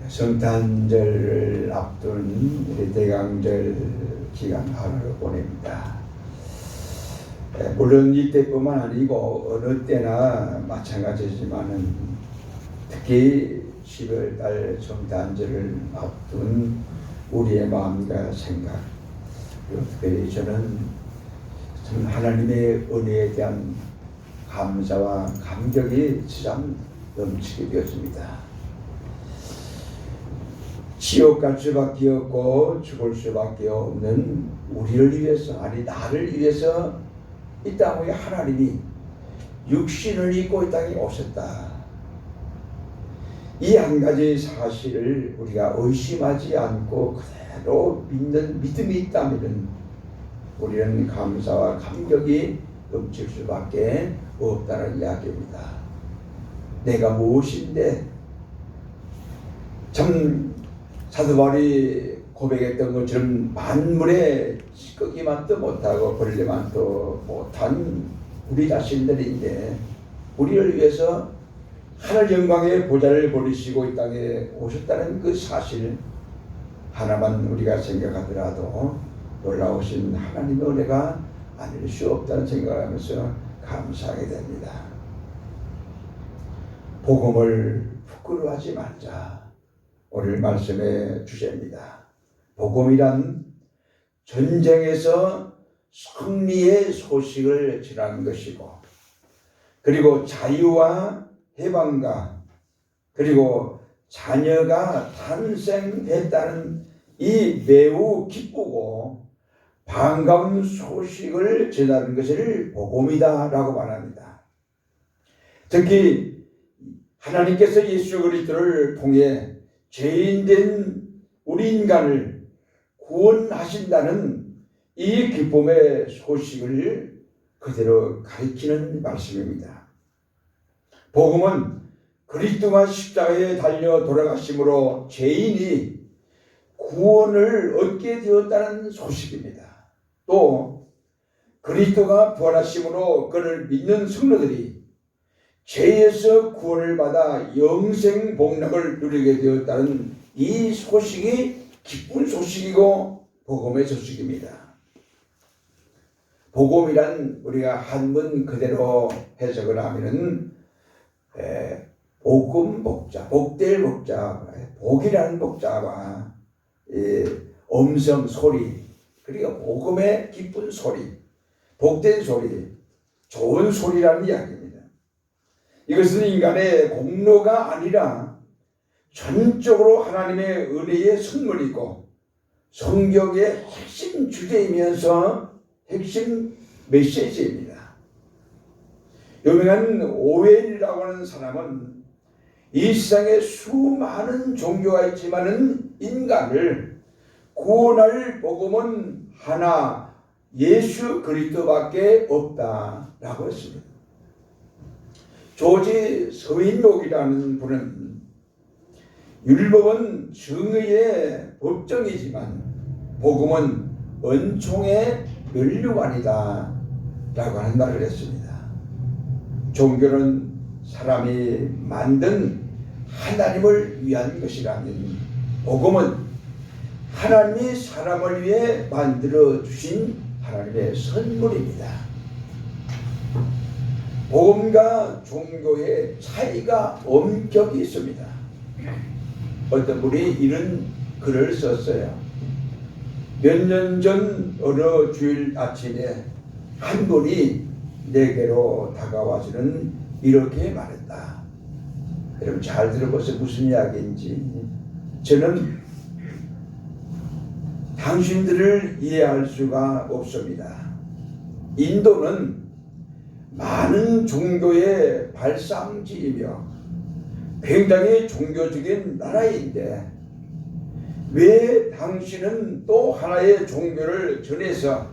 성탄절을 앞둔 우리 대강절 기간 하루를 보냅니다. 물론 이때뿐만 아니고 어느 때나 마찬가지지만은 특히 12월달 성탄절을 앞둔 우리의 마음과 생각, 특별히 저는 참 하나님의 은혜에 대한 감사와 감격이 참 넘치게 되었습니다. 지옥 갈 수밖에 없고 죽을 수밖에 없는 우리를 위해서, 아니 나를 위해서 이 땅에 하나님이 육신을 입고 이 땅에 오셨다. 이 한 가지 사실을 우리가 의심하지 않고 그대로 믿는 믿음이 있다면 우리는 감사와 감격이 넘칠 수밖에 없다는 이야기입니다. 내가 무엇인데, 참 사도 바울이 고백했던 것처럼 만물에 씻기만도 못하고 벌레만도 못한 우리 자신들인데 우리를 위해서 하늘 영광의 보좌를 버리시고 이 땅에 오셨다는 그 사실 하나만 우리가 생각하더라도 놀라우신 하나님의 은혜가 아닐 수 없다는 생각을 하면서 감사하게 됩니다. 복음을 부끄러워하지 말자. 오늘 말씀의 주제입니다. 복음이란 전쟁에서 승리의 소식을 전하는 것이고, 그리고 자유와 해방과 그리고 자녀가 탄생했다는 이 매우 기쁘고 반가운 소식을 전하는 것을 복음이다 라고 말합니다. 특히 하나님께서 예수 그리스도를 통해 죄인된 우리 인간을 구원하신다는 이 기쁨의 소식을 그대로 가리키는 말씀입니다. 복음은 그리스도가 십자가에 달려 돌아가심으로 죄인이 구원을 얻게 되었다는 소식입니다. 또 그리스도가 부활하심으로 그를 믿는 성도들이 죄에서 구원을 받아 영생 복락을 누리게 되었다는 이 소식이 기쁜 소식이고 복음의 소식입니다. 복음이란 우리가 한문 그대로 해석을 하면은 복음 복자, 복될 복자, 복이라는 복자와 음성 소리, 그리고 복음의 기쁜 소리, 복된 소리, 좋은 소리라는 이야기입니다. 이것은 인간의 공로가 아니라 전적으로 하나님의 은혜의 선물이고 성경의 핵심 주제이면서 핵심 메시지입니다. 유명한 오웰이라고 하는 사람은 이 세상에 수많은 종교가 있지만은 인간을 구원할 복음은 하나, 예수 그리스도밖에 없다라고 했습니다. 조지 서윈록이라는 분은 율법은 정의의 법정이지만 복음은 은총의 면류관이다 라고 하는 말을 했습니다. 종교는 사람이 만든 하나님을 위한 것이라면 복음은 하나님이 사람을 위해 만들어 주신 하나님의 선물입니다. 복음과 종교의 차이가 엄격히 있습니다. 어떤 분이 이런 글을 썼어요. 몇 년 전 어느 주일 아침에 한 분이 내게로 다가와서는 이렇게 말했다. 여러분 잘 들어보세요. 무슨 이야기인지. 저는 당신들을 이해할 수가 없습니다. 인도는 많은 종교의 발상지이며 굉장히 종교적인 나라인데 왜 당신은 또 하나의 종교를 전해서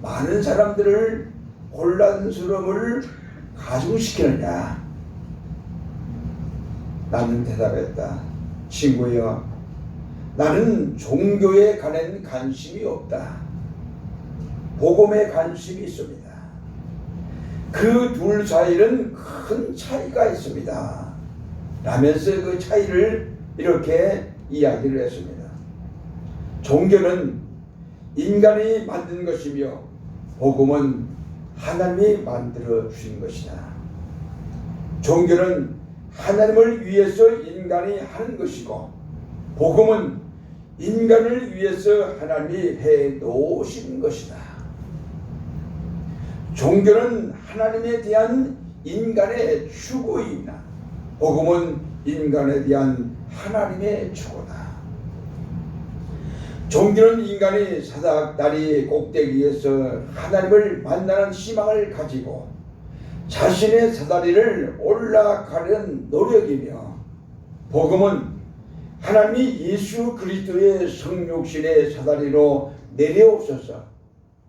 많은 사람들을 혼란스러움을 가중시키느냐? 나는 대답했다. 친구여, 나는 종교에 관한 관심이 없다. 복음에 관심이 있습니다. 그 둘 사이는 큰 차이가 있습니다. 라면서 그 차이를 이렇게 이야기를 했습니다. 종교는 인간이 만든 것이며 복음은 하나님이 만들어 주신 것이다. 종교는 하나님을 위해서 인간이 하는 것이고 복음은 인간을 위해서 하나님이 해 놓으신 것이다. 종교는 하나님에 대한 인간의 추구이나 복음은 인간에 대한 하나님의 추구다. 종교는 인간이 사닥다리 꼭대기에서 하나님을 만나는 희망을 가지고 자신의 사다리를 올라가려는 노력이며 복음은 하나님이 예수 그리스도의 성육신의 사다리로 내려오셔서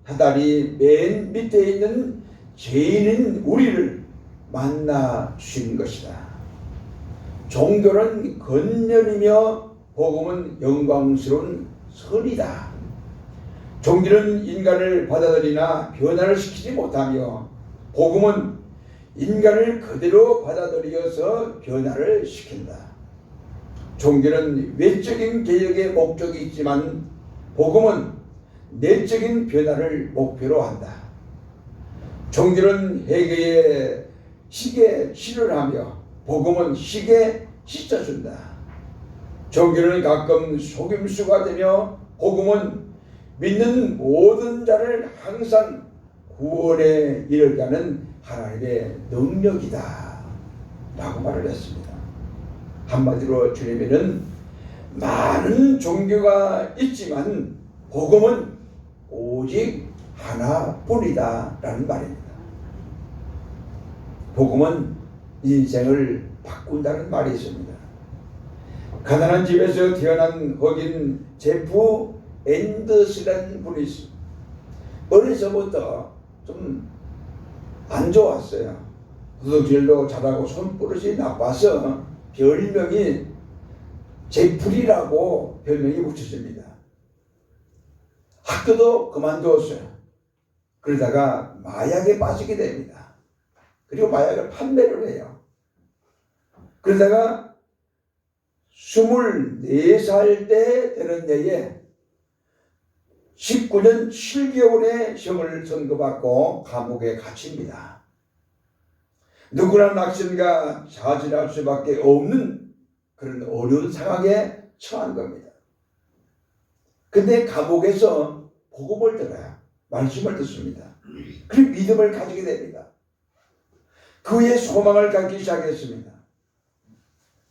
사다리 맨 밑에 있는 죄인인 우리를 만나 주신 것이다. 종교는 권념이며 복음은 영광스러운 선이다. 종교는 인간을 받아들이나 변화를 시키지 못하며 복음은 인간을 그대로 받아들여서 변화를 시킨다. 종교는 외적인 개혁의 목적이 있지만 복음은 내적인 변화를 목표로 한다. 종교는 회개의 시계 실현하며 복음은 시계 씻어준다. 종교는 가끔 속임수가 되며 복음은 믿는 모든 자를 항상 구원에 이르게 하는 하나님의 능력이다 라고 말을 했습니다. 한마디로 주님에는 많은 종교가 있지만 복음은 오직 하나뿐이다 라는 말입니다. 복음은 인생을 바꾼다는 말이 있습니다. 가난한 집에서 태어난 흑인 제프 앤더스라는 분이 있습니다. 어려서부터 좀 안 좋았어요. 도둑질도 잘하고 손버릇이 나빠서 별명이 제풀이라고 별명이 붙였습니다. 학교도 그만두었어요. 그러다가 마약에 빠지게 됩니다. 그리고 마약을 판매를 해요. 그러다가 24살 때 되는 해에 19년 7개월의 형을 선고받고 감옥에 갇힙니다. 누구나 낙심과 자진할 수밖에 없는 그런 어려운 상황에 처한 겁니다. 근데 감옥에서 복음을 들어요. 말씀을 듣습니다. 그리고 믿음을 가지게 됩니다. 그의 소망을 갖기 시작했습니다.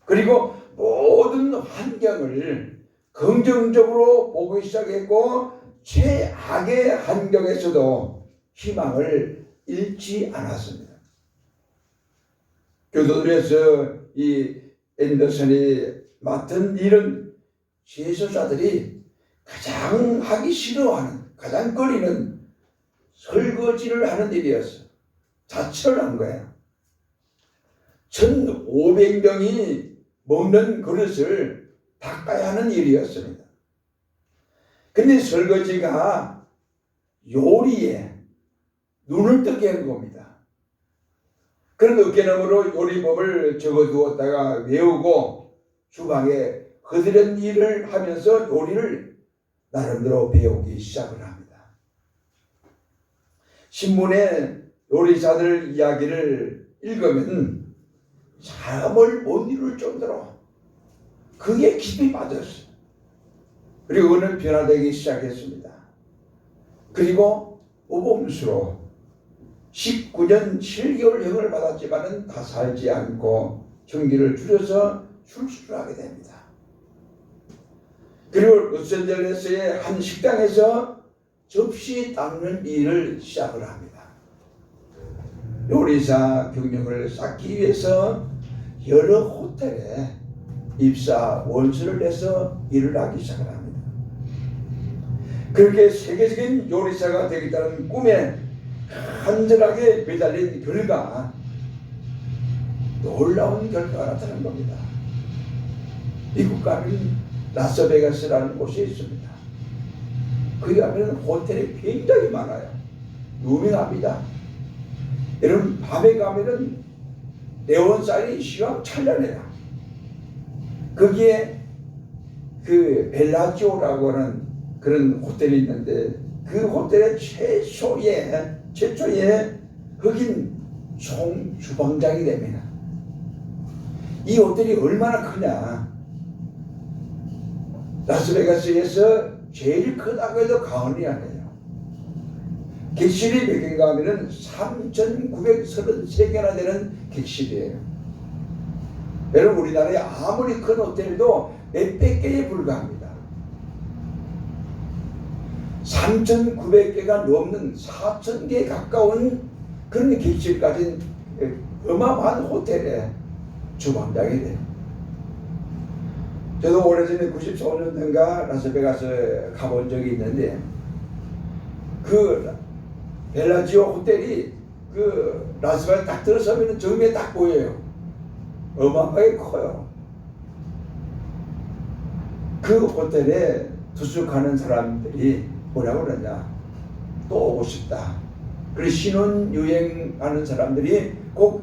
그리고 모든 환경을 긍정적으로 보기 시작했고 최악의 환경에서도 희망을 잃지 않았습니다. 교도들에서 이 앤더슨이 맡은 일은 재소자들이 가장 하기 싫어하는, 가장 꺼리는 설거지를 하는 일이었어요. 자처를 한 거예요. 1,500명이 먹는 그릇을 닦아야 하는 일이었습니다. 근데 설거지가 요리에 눈을 뜨게 한 겁니다. 그런 어깨너머로 요리법을 적어두었다가 외우고 주방에 거드는 일을 하면서 요리를 나름대로 배우기 시작을 합니다. 신문에 요리사들 이야기를 읽으면 잠을 못 이룰 정도로 그게 깊이 빠졌어요. 그리고 그는 변화되기 시작했습니다. 그리고 모범수로 19년 7개월 형을 받았지만은 다 살지 않고 형기를 줄여서 출소를 하게 됩니다. 그리고 로스앤젤레스의 한 식당에서 접시 닦는 일을 시작을 합니다. 요리사 경력을 쌓기 위해서 여러 호텔에 입사 원서를 내서 일을 하기 시작을 합니다. 그렇게 세계적인 요리사가 되겠다는 꿈에 간절하게 매달린 결과 놀라운 결과가 나타난 겁니다. 미국 가면 라스베가스라는 곳이 있습니다. 거기 가면 호텔이 굉장히 많아요. 유명합니다. 여러분 밤에 가면은 네온사인이 시황찬란해요. 거기에 그 벨라지오라고 하는 그런 호텔이 있는데 그 호텔의 최초의 흑인 총 주방장이 됩니다. 이 호텔이 얼마나 크냐. 라스베가스에서 제일 크다고 해도 과언이 아니에요. 객실이 몇 개인가 하면은 3,933개나 되는 객실이에요. 여러분, 우리나라에 아무리 큰 호텔도 몇백 개에 불과합니다. 3,900개가 넘는 4,000개에 가까운 그런 객실 가진 어마어마한 호텔에 주방장이 돼요. 저도 오래전에 94년인가 라스베가스 가본 적이 있는데 그 벨라지오 호텔이 그 라스베가스 딱 들어서면 정면에 딱 보여요. 어마어마하게 커요. 그 호텔에 투숙하는 사람들이 뭐라고 그러냐, 또 오고 싶다. 그리고 신혼여행하는 사람들이 꼭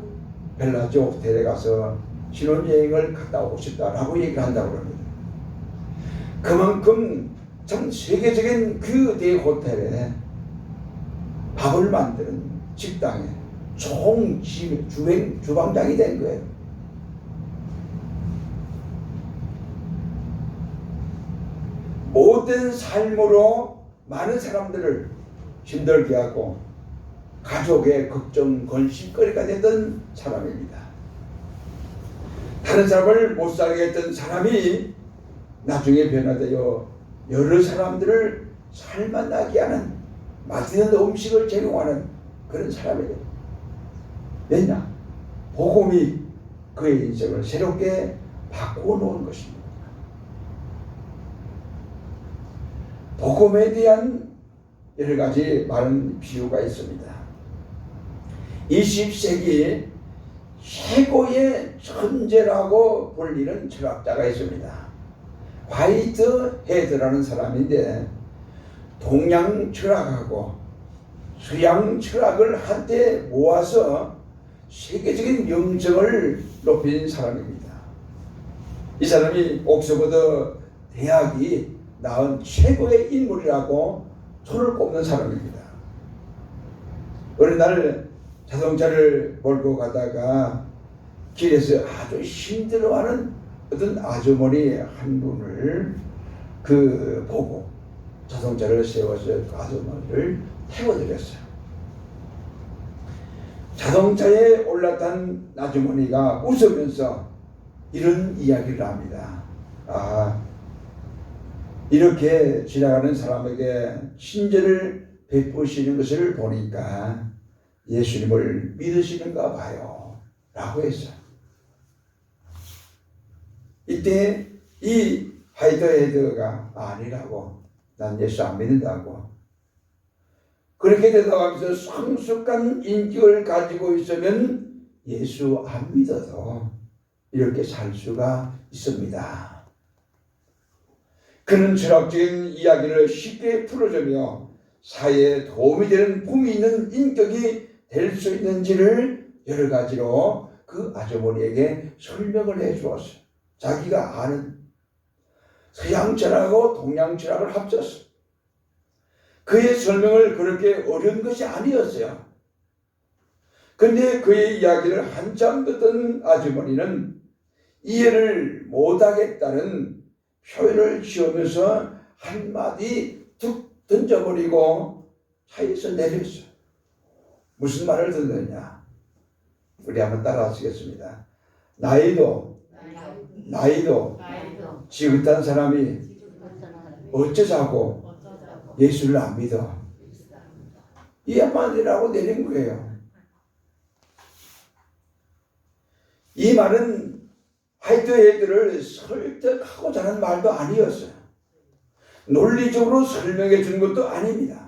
벨라지오 호텔에 가서 신혼여행을 갔다 오고 싶다라고 얘기를 한다고 합니다. 그만큼 참 세계적인 그 대호텔에 밥을 만드는 식당에 주방장이 된 거예요. 모든 삶으로 많은 사람들을 힘들게 하고 가족의 걱정, 건심거리가 됐던 사람입니다. 다른 사람을 못 살게 했던 사람이 나중에 변화되어 여러 사람들을 살만나게 하는 맛있는 음식을 제공하는 그런 사람이에요. 왜냐? 복음이 그의 인생을 새롭게 바꾸어 놓은 것입니다. 복음에 대한 여러 가지 많은 비유가 있습니다. 20세기 최고의 천재라고 불리는 철학자가 있습니다. 화이트 헤드라는 사람인데 동양 철학하고 서양 철학을 한때 모아서 세계적인 명성을 높인 사람입니다. 이 사람이 옥스퍼드 대학이 낳은 최고의 인물이라고 손을 꼽는 사람입니다. 어느 날 자동차를 몰고 가다가 길에서 아주 힘들어하는 어떤 아주머니 한 분을 보고 자동차를 세워서 그 아주머니를 태워드렸어요. 자동차에 올라탄 아주머니가 웃으면서 이런 이야기를 합니다. 이렇게 지나가는 사람에게 친절을 베푸시는 것을 보니까 예수님을 믿으시는가 봐요 라고 했어요. 이때 이 화이트헤드가 아니라고, 난 예수 안 믿는다고, 그렇게 대답하면서 성숙한 인격을 가지고 있으면 예수 안 믿어도 이렇게 살 수가 있습니다. 그는 철학적인 이야기를 쉽게 풀어주며 사회에 도움이 되는 품이 있는 인격이 될 수 있는지를 여러 가지로 그 아주머니에게 설명을 해 주었어요. 자기가 아는 서양 철학하고 동양 철학을 합쳤어요. 그의 설명을 그렇게 어려운 것이 아니었어요. 근데 그의 이야기를 한참 듣던 아주머니는 이해를 못하겠다는 표현을 지으면서 한마디 툭 던져버리고 차에서 내렸어요. 무슨 말을 듣느냐? 우리 한번 따라 하시겠습니다. 나이도 지긋한 사람이 어쩌자고 예수를 안 믿어. 이 한마디라고 내린 거예요. 이 말은 화이트헤드를 설득하고자 하는 말도 아니었어요. 논리적으로 설명해 주는 것도 아닙니다.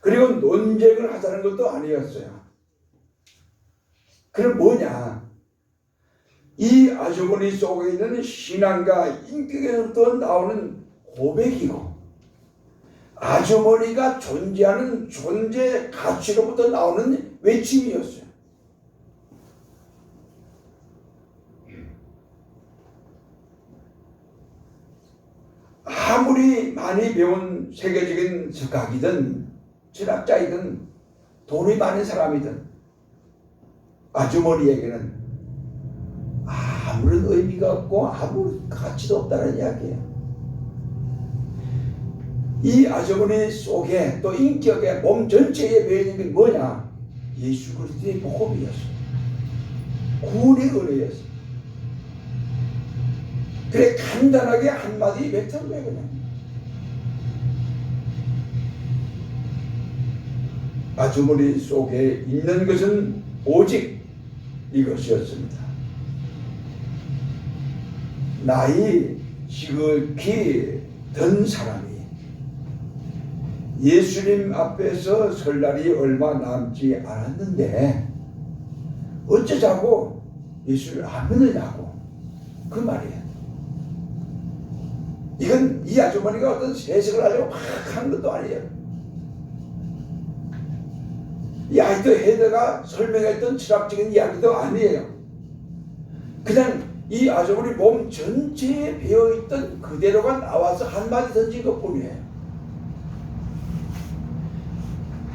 그리고 논쟁을 하자는 것도 아니었어요. 그럼 뭐냐? 이 아주머니 속에 있는 신앙과 인격에서부터 나오는 고백이고 아주머니가 존재하는 존재 가치로부터 나오는 외침이었어요. 아무리 많이 배운 세계적인 석학이든 철학자이든 돈이 많은 사람이든 아주머니에게는 아무런 의미가 없고 아무 가치도 없다는 이야기예요. 이 아주머니 속에 또 인격에 몸 전체에 배어있는 게 뭐냐? 예수 그리스도의 복음이었어. 구원의 은혜였어. 그래 간단하게 한마디 뱉은 거예요. 그냥 아주머니 속에 있는 것은 오직 이것이었습니다. 나이 지극히 든 사람이 예수님 앞에서 설 날이 얼마 남지 않았는데 어쩌자고 예수를 안 믿느냐고 그 말이에요. 이건 이 아주머니가 어떤 해석을 하려고 막 한 것도 아니에요. 이 아이도 헤더가 설명했던 철학적인 이야기도 아니에요. 그냥 이 아주머니 몸 전체에 배어있던 그대로가 나와서 한마디 던진 것 뿐이에요.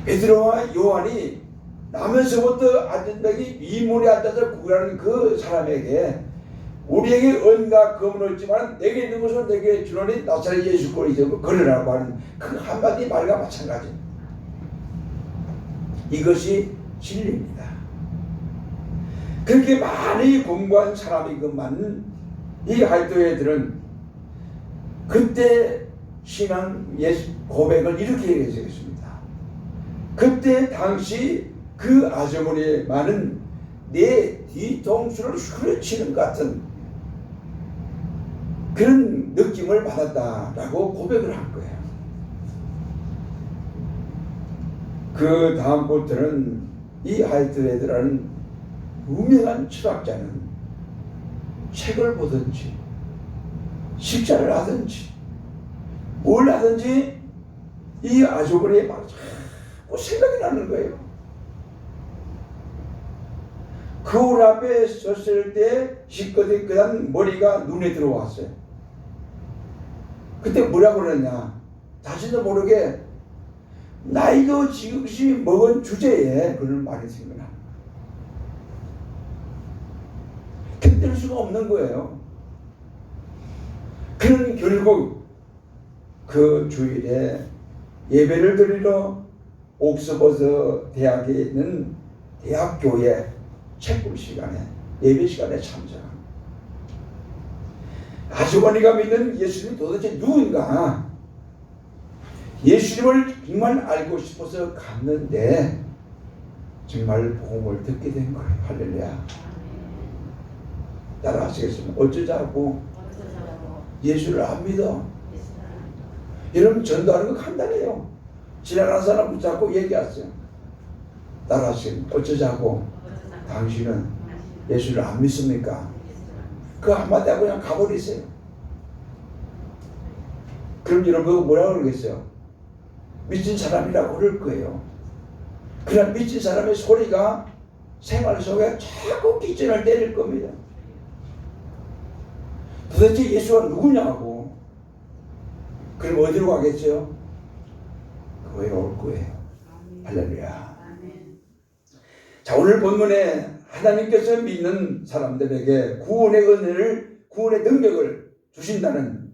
베드로와 요한이 나면서부터 안전병이 미문에 앉아서 구하는 그 사람에게 우리에게 은과 금은 없지만 내게 있는 것은 내게 주노니 나사렛 예수 그리스도 걸으라고 하는 그 한마디 말과 마찬가지입니다. 이것이 진리입니다. 그렇게 많이 공부한 사람이건만 이 할도에 들은 그때 신앙 고백을 이렇게 얘기했습니다. 그때 당시 그 아주머니만은 내 뒤통수를 후려치는 것 같은 그런 느낌을 받았다라고 고백을 한 거예요. 그 다음부터는 이 하이트헤드라는 유명한 철학자는 책을 보든지 식사를 하든지 뭘 하든지 이 아주머니의 말이 자꾸 생각이 나는 거예요. 거울 앞에 섰을 때 시꺼먼 머리가 눈에 들어왔어요. 그때 뭐라고 그랬냐? 자신도 모르게 나이도 지극히 먹은 주제에 그런 말이 생겨나. 견딜 수가 없는 거예요. 그는 결국 그 주일에 예배를 드리러 옥스퍼드 대학에 있는 대학교에 책국 시간에 예배 시간에 참석합니다. 아주머니가 믿는 예수님이 도대체 누군가? 예수님을 정말 알고 싶어서 갔는데 정말 복음을 듣게 된 거예요. 할렐루야. 따라 하시겠습니다. 어쩌자고 예수를 안 믿어. 여러분 전도하는 거 간단해요. 지나가는 사람 붙잡고 얘기하세요. 따라 하시겠습니다. 어쩌자고 당신은 예수를 안 믿습니까? 그 한마디 하고 그냥 가버리세요. 그럼 여러분 뭐라고 그러겠어요? 미친 사람이라고 그럴 거예요. 그냥 미친 사람의 소리가 생활 속에 자꾸 기전을 때릴 겁니다. 도대체 예수가 누구냐고. 그럼 어디로 가겠죠? 교회에 올 거예요. 할렐루야. 자, 오늘 본문에 하나님께서 믿는 사람들에게 구원의 은혜를, 구원의 능력을 주신다는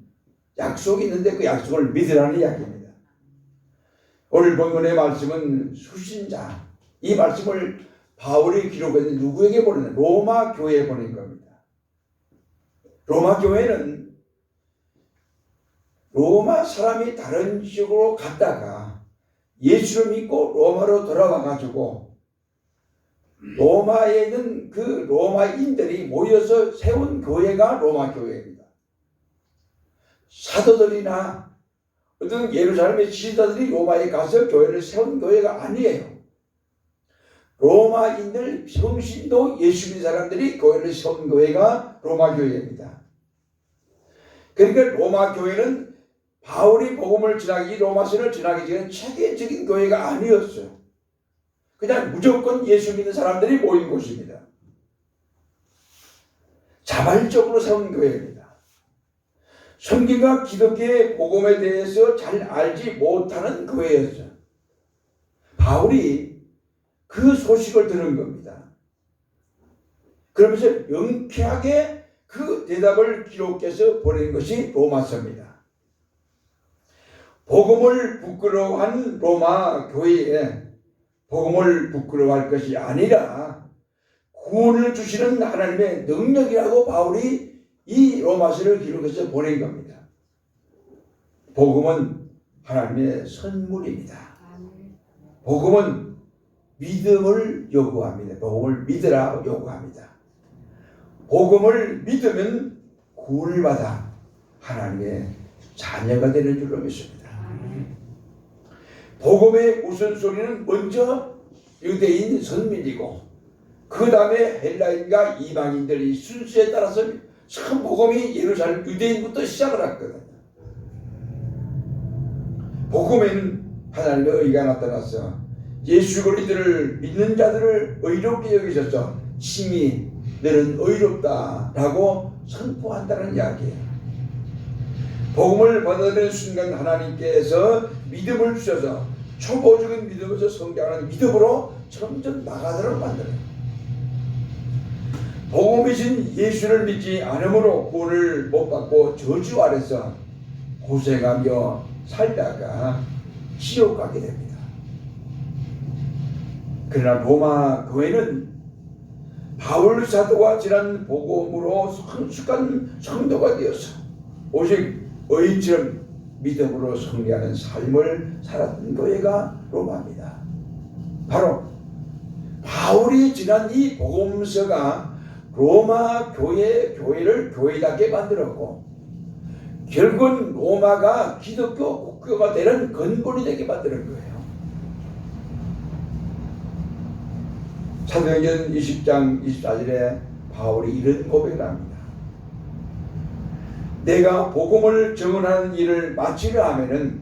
약속이 있는데 그 약속을 믿으라는 이야기입니다. 오늘 본문의 말씀은 수신자, 이 말씀을 바울이 기록했는 누구에게 보내는? 로마 교회에 보낸 겁니다. 로마 교회는 로마 사람이 다른 지역으로 갔다가 예수를 믿고 로마로 돌아와가지고 로마에 있는 그 로마인들이 모여서 세운 교회가 로마 교회입니다. 사도들이나 어떤 예루살렘의 지도자들이 로마에 가서 교회를 세운 교회가 아니에요. 로마인들 성신도 예수 믿는 사람들이 교회를 세운 교회가 로마 교회입니다. 그러니까 로마 교회는 바울이 복음을 전하기, 로마서를 전하기 전에 체계적인 교회가 아니었어요. 그냥 무조건 예수 믿는 사람들이 모인 곳입니다. 자발적으로 세운 교회입니다. 성경과 기독교의 복음에 대해서 잘 알지 못하는 교회였어요. 바울이 그 소식을 들은 겁니다. 그러면서 명쾌하게 그 대답을 기록해서 보낸 것이 로마서입니다. 복음을 부끄러워한 로마 교회에 복음을 부끄러워할 것이 아니라 구원을 주시는 하나님의 능력이라고 바울이 이 로마서를 기록해서 보낸 겁니다. 복음은 하나님의 선물입니다. 복음은 믿음을 요구합니다. 복음을 믿으라 요구합니다. 복음을 믿으면 구원을 받아 하나님의 자녀가 되는 줄로 믿습니다. 복음의 우선소리는 먼저 유대인 선민이고 그 다음에 헬라인과 이방인들이 순서에 따라서 참 복음이 예루살렘 유대인부터 시작을 했거든요. 복음에는 하나님의 의가 나타나서 예수 그리스도를 믿는 자들을 의롭게 여기셔서 심히 너는 의롭다라고 선포한다는 이야기예요. 복음을 받아들이는 순간 하나님께서 믿음을 주셔서 초보적인 믿음에서 성장하는 믿음으로 점점 나가도록 만들어요. 복음이신 예수를 믿지 않으므로 구원을 못 받고 저주 아래서 고생하며 살다가 지옥 가게 됩니다. 그러나 로마 교회는 바울 사도가 지난 복음으로 성숙한 성도가 되어서 오직 의인처럼 믿음으로 승리하는 삶을 살았던 교회가 로마입니다. 바로 바울이 지난 이 복음서가 로마 교회를 교회답게 만들었고 결국은 로마가 기독교 국교가 되는 근본이 되게 만드는 거예요. 사도행전 20장 24절에 바울이 이런 고백을 합니다. 내가 복음을 증언하는 일을 마치려 하면은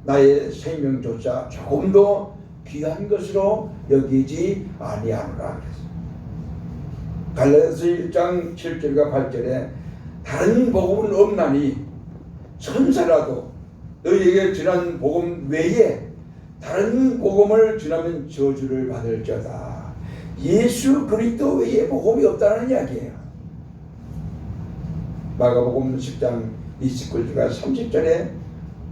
나의 생명조차 조금도 귀한 것으로 여기지 아니하노라 그랬어요. 갈라디아서 1장 7절과 8절에 다른 복음은 없나니 천사라도 너희에게 전한 복음 외에 다른 복음을 전하면 저주를 받을지어다. 예수 그리스도 외에 복음이 없다는 이야기예요. 마가복음 10장 29절과 30절에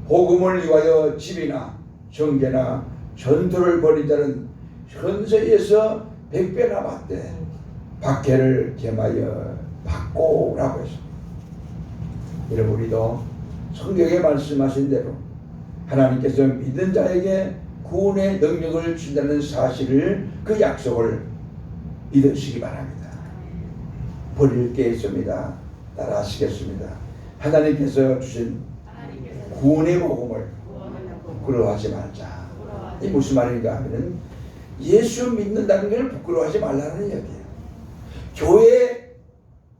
복음을 위하여 집이나 정계나 전투를 벌인 자는 현세에서 100배나 받되 박해를 겸하여 받고라고 했습니다. 여러분 우리도 성경에 말씀하신 대로 하나님께서 믿는 자에게 구원의 능력을 준다는 사실을 그 약속을 믿으시기 바랍니다. 버릴 게 있습니다. 따라 하시겠습니다. 하나님께서 주신 구원의 복음을 부끄러워하지 말자. 이 무슨 말인가 하면은 예수 믿는다는 걸 부끄러워하지 말라는 이야기예요. 교회에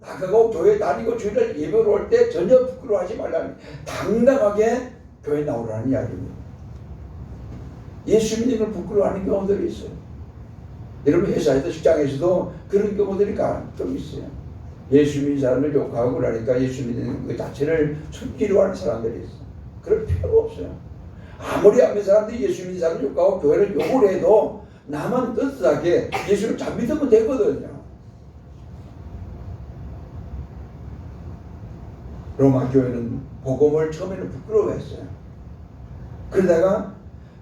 나가고 교회 다니고 주일날 예배를 올 때 전혀 부끄러워하지 말라는, 당당하게 교회 나오라는 이야기입니다. 예수 믿는 걸 부끄러워하는 경우들이 있어요. 여러분 회사에서 직장에서도 그런 경우들이 가끔 있어요. 예수 믿는 사람을 욕하고 그러니까 예수 믿는 그 자체를 숨기려 하는 사람들이 있어요. 그럴 필요가 없어요. 아무리 안 믿는 사람들이 예수 믿는 사람을 욕하고 교회를 욕을 해도 나만 떳떳하게 예수를 잘 믿으면 되거든요. 로마 교회는 복음을 처음에는 부끄러워했어요. 그러다가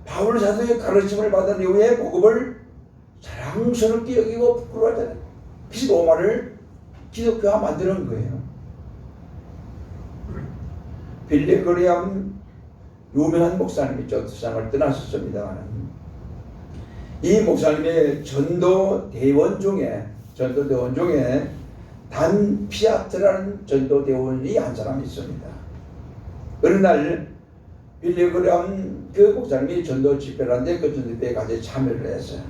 바울 사도의 가르침을 받은 이후에 복음을 자랑스럽게 여기고 부끄러워하잖아요. 그래서 로마를 기독교화 만드는 거예요. 빌리 그레함 유명한 목사님이죠. 세상을 떠났었습니다만 이 목사님의 전도대원 중에 단 피아트라는 전도대원이 한 사람이 있습니다. 어느 날 빌리 그레함 그 목사님이 전도 집회를 하는데 그 전도 집회에 같이 참여를 했어요.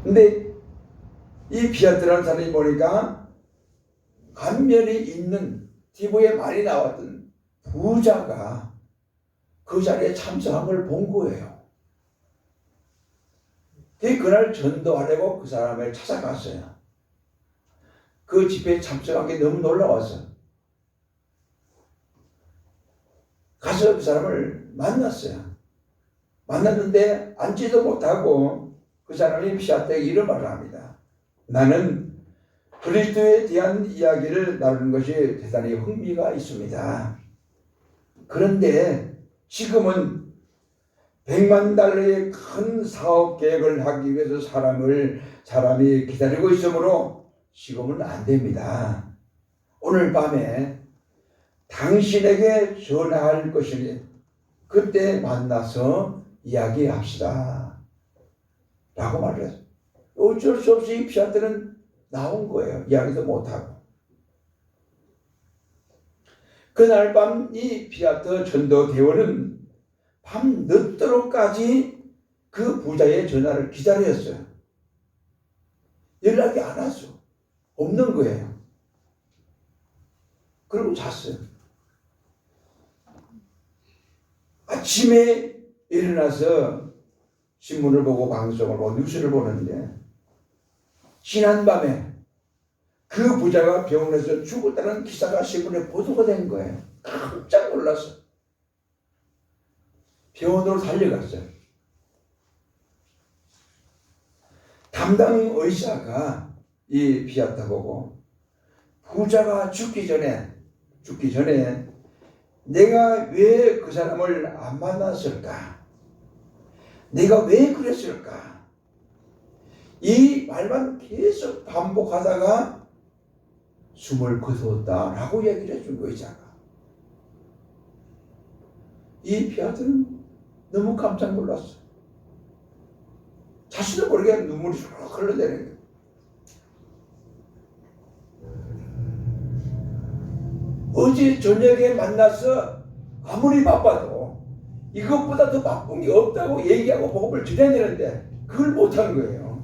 근데 이 피아트라는 사람이 보니까 간면이 있는 TV에 많이 나왔던 부자가 그 자리에 참석한 걸 본 거예요. 그날 전도하려고 그 사람을 찾아갔어요. 그 집회에 참석한 게 너무 놀라워서 가서 그 사람을 만났어요. 만났는데 앉지도 못하고 그 사람이 피아토에게 이런 말을 합니다. 나는 그리스도에 대한 이야기를 나누는 것이 대단히 흥미가 있습니다. 그런데 지금은 100만 달러의 큰 사업 계획을 하기 위해서 사람이 기다리고 있으므로 지금은 안 됩니다. 오늘 밤에 당신에게 전화할 것이니 그때 만나서 이야기합시다. 라고 말을 했어요. 어쩔 수 없이 이 피아토는 나온 거예요. 이야기도 못하고. 그날 밤 이 피아토 전도대원은 밤 늦도록까지 그 부자의 전화를 기다렸어요. 연락이 안 왔어. 없는 거예요. 그리고 잤어요. 아침에 일어나서 신문을 보고 방송을 보고 뉴스를 보는데 지난밤에 그 부자가 병원에서 죽었다는 기사가 신문에 보도가 된 거예요. 깜짝 놀랐어. 병원으로 달려갔어요. 담당 의사가 이 피아토 보고 부자가 죽기 전에 내가 왜 그 사람을 안 만났을까? 내가 왜 그랬을까? 이 말만 계속 반복하다가 숨을 거두었다라고 얘기를 해준 거 의사가. 이 피아토는 너무 깜짝 놀랐어. 자신도 모르게 눈물이 쭉 흘러내리는 거예요. 어제 저녁에 만나서 아무리 바빠도 이것보다 더 바쁜 게 없다고 얘기하고 복음을 전해야 되는데 그걸 못한 거예요.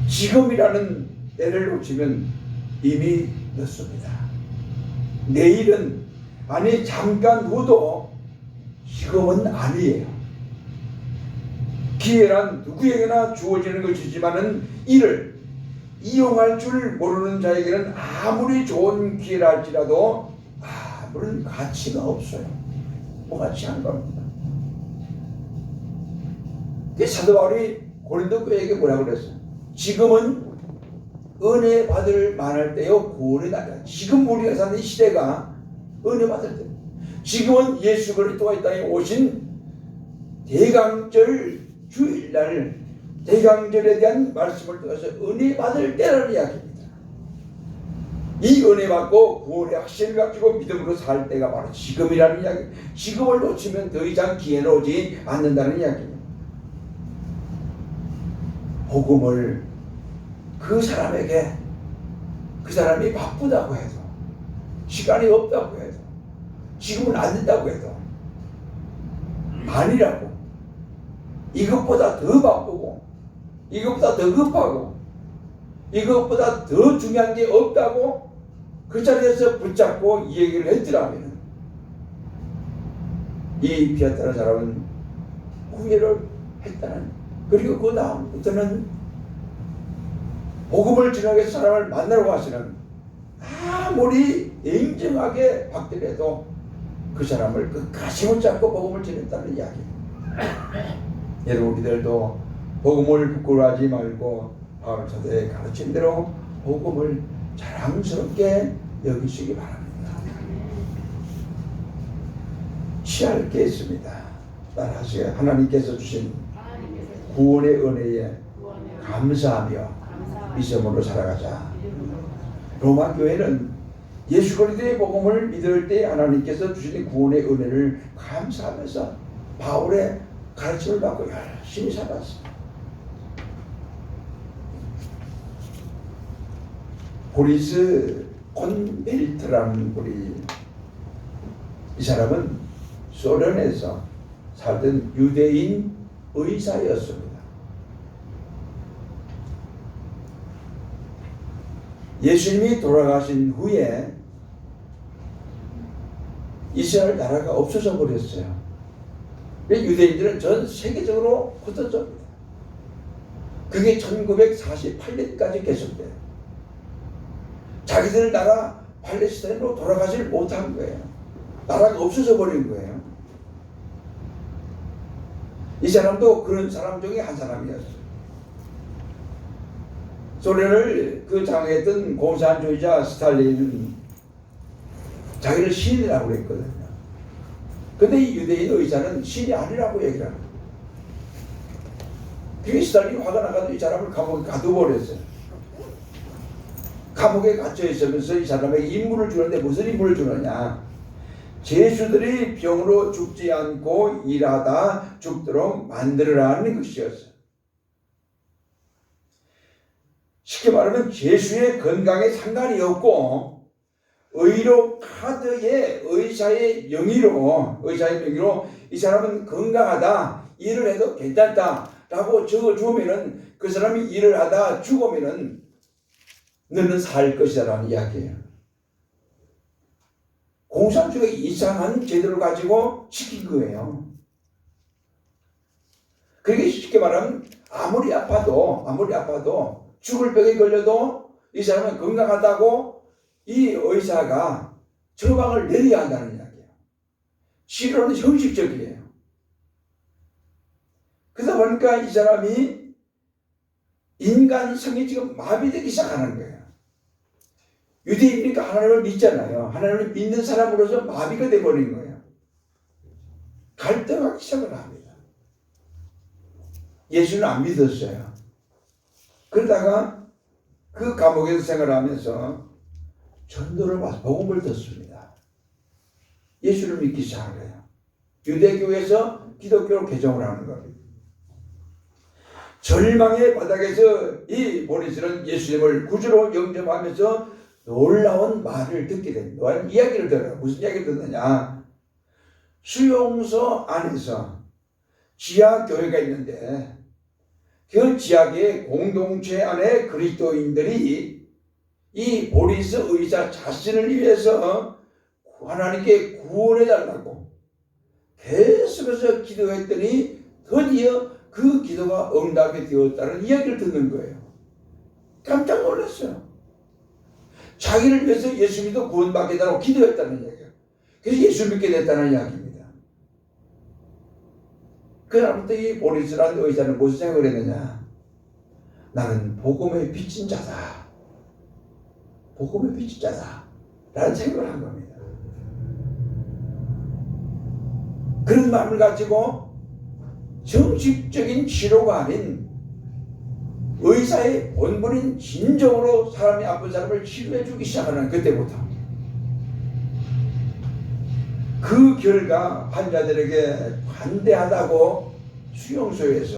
지금이라는 때를 놓치면 이미 늦습니다. 내일은 아니 잠깐 후도 지금은 아니에요. 기회란 누구에게나 주어지는 것이지만은 이를 이용할 줄 모르는 자에게는 아무리 좋은 기회라 할지라도 아무런 가치가 없어요. 무가치 한 겁니다. 사도 바울이 고린도 교회에게 뭐라고 그랬어요? 지금은 은혜 받을 만할 때요 구원의 날이야. 지금 우리가 사는 이 시대가 은혜 받을 때. 지금은 예수 그리스도가 이 땅에 오신 대강절 주일날 대강절에 대한 말씀을 통해서 은혜 받을 때라는 이야기입니다. 이 은혜 받고 구원의 확신을 가지고 믿음으로 살 때가 바로 지금이라는 이야기. 지금을 놓치면 더 이상 기회는 오지 않는다는 이야기입니다. 복음을 그 사람에게 그 사람이 바쁘다고 해도 시간이 없다고 해도 지금은 안 된다고 해도 아니라고 이것보다 더 바쁘고 이것보다 더 급하고 이것보다 더 중요한 게 없다고 그 자리에서 붙잡고 이 얘기를 했더라면 이 피아토라는 사람은 후회를 했다는. 그리고 그 다음부터는 복음을 전하기 위해서 사람을 만나러 가시는 아무리 냉정하게 박대해도 그 사람을 끝까지 붙잡고 복음을 전했다는 이야기입니다. 여러분 우리들도 복음을 부끄러워하지 말고 바울 사도의 가르친 대로 복음을 자랑스럽게 여기시기 바랍니다. 취할 게 있습니다. 따라하세요. 하나님께서 주신 구원의 은혜에 감사하며 믿음으로 살아가자. 로마 교회는 예수 그리스도의 복음을 믿을 때 하나님께서 주신 구원의 은혜를 감사하면서 바울의 가르침을 받고 열심히 살았습니다. 보리스 콘벨트라는 분이, 이 사람은 소련에서 살던 유대인 의사였습니다. 예수님이 돌아가신 후에 이스라엘 나라가 없어져 버렸어요. 유대인들은 전 세계적으로 흩어집니다. 그게 1948년까지 계속돼요. 자기들 나라 팔레스타인으로 돌아가질 못한 거예요. 나라가 없어져 버린 거예요. 이 사람도 그런 사람 중에 한 사람이었어요. 소련을 장악했던 공산주의자 스탈린은 자기를 신이라고 그랬거든요. 근데 이 유대인 의사는 신이 아니라고 얘기를 합니다. 그게 스탈린이 화가 나가지고 이 사람을 감옥에 가둬버렸어요. 감옥에 갇혀 있으면서 이 사람에게 임무를 주는데 무슨 임무를 주느냐? 죄수들이 병으로 죽지 않고 일하다 죽도록 만들어라는 것이었어요. 쉽게 말하면 죄수의 건강에 상관이 없고 의료 카드에 의사의 명의로 이 사람은 건강하다, 일을 해도 괜찮다라고 적어주면은 그 사람이 일을 하다 죽으면은 너는 살 것이다라는 이야기예요. 공산주의가 이상한 제도를 가지고 시킨 거예요. 그게 쉽게 말하면 아무리 아파도 죽을 병에 걸려도 이 사람은 건강하다고 이 의사가 처방을 내려야 한다는 이야기예요. 치료는 형식적이에요. 그러다 보니까 이 사람이 인간성이 지금 마비되기 시작하는 거예요. 유대인이니까 하나님을 믿잖아요. 하나님을 믿는 사람으로서 마비가 돼버린 거예요. 갈등하기 시작을 합니다. 예수는 안 믿었어요. 그러다가 그 감옥에서 생활하면서 전도를 봐서 복음을 듣습니다. 예수를 믿기 시작을 해요. 유대교에서 기독교로 개종을 하는 겁니다. 절망의 바닥에서 이 보리스는 예수님을 구주로 영접하면서 놀라운 말을 듣게 됩니다. 놀라운 이야기를 들어요. 무슨 이야기를 듣느냐? 수용소 안에서 지하교회가 있는데 그 지하교회 공동체 안에 그리스도인들이 이 보리스 의사 자신을 위해서 하나님께 구원해달라고 계속해서 기도했더니 드디어 그 기도가 응답이 되었다는 이야기를 듣는 거예요. 깜짝 놀랐어요. 자기를 위해서 예수 믿어 구원받게 달라고 기도했다는 이야기예요. 그래서 예수 믿게 됐다는 이야기입니다. 그날부터 이 보리스라는 의사는 무슨 생각을 했느냐? 나는 복음의 빚진 자다. 복음의 빚진 자다. 라는 생각을 한 겁니다. 그런 마음을 가지고 정식적인 치료가 아닌 의사의 본분인 진정으로 사람이 아픈 사람을 치료해 주기 시작하는 그때부터 그 결과 환자들에게 관대하다고 수용소에서